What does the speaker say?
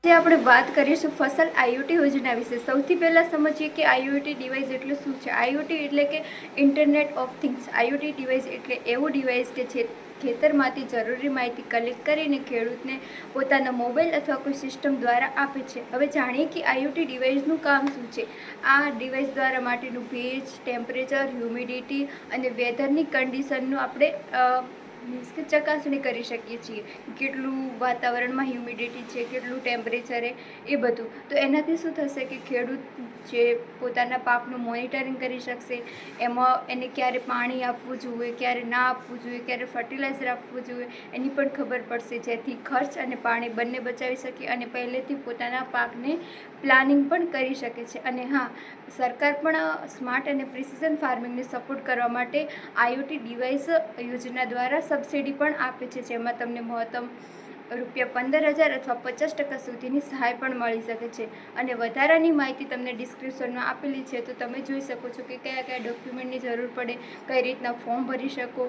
જે આપણે વાત કરીશું ફસલ આઈઓટી યોજના વિશે. સૌથી પહેલાં સમજીએ કે આઈઓટી ડિવાઇસ એટલે શું છે. આઈઓટી એટલે કે internet of things. IoT device એટલે એવું ડિવાઇસ કે જે ખેતરમાંથી જરૂરી માહિતી કલેક્ટ કરીને ખેડૂતને પોતાના મોબાઈલ અથવા કોઈ સિસ્ટમ દ્વારા આપે છે. હવે જાણીએ કે આઈઓટી ડિવાઇસનું કામ શું છે. આ ડિવાઇસ દ્વારા માટીનું ભેજ, ટેમ્પરેચર, હ્યુમિડિટી અને વેધરની કન્ડિશનનું આપણે મીન્સ કે ચકાસણી કરી શકીએ છીએ. કેટલું વાતાવરણમાં હ્યુમિડિટી છે, કેટલું ટેમ્પરેચર એ બધું. તો એનાથી શું થશે કે ખેડૂત જે પોતાના પાકનું મોનિટરિંગ કરી શકશે. એમાં એને ક્યારે પાણી આપવું જોઈએ, ક્યારે ના આપવું જોઈએ, ક્યારે ફર્ટિલાઇઝર આપવું જોઈએ એની પણ ખબર પડશે, જેથી ખર્ચ અને પાણી બંને બચાવી શકે અને પહેલેથી પોતાના પાકને પ્લાનિંગ પણ કરી શકે છે. અને હા, સરકાર પણ સ્માર્ટ અને પ્રિસિઝન ફાર્મિંગને સપોર્ટ કરવા માટે આઈઓટી ડિવાઇસ યોજના દ્વારા સબસિડી પણ આપે છે, જેમાં તમને મહત્તમ ₹15,000 અથવા 50% સુધીની સહાય પણ મળી શકે છે. અને વધારાની માહિતી તમને ડિસ્ક્રિપ્શનમાં આપેલી છે, તો તમે જોઈ શકો છો કે કયા કયા ડોક્યુમેન્ટની જરૂર પડે, કઈ રીતના ફોર્મ ભરી શકો.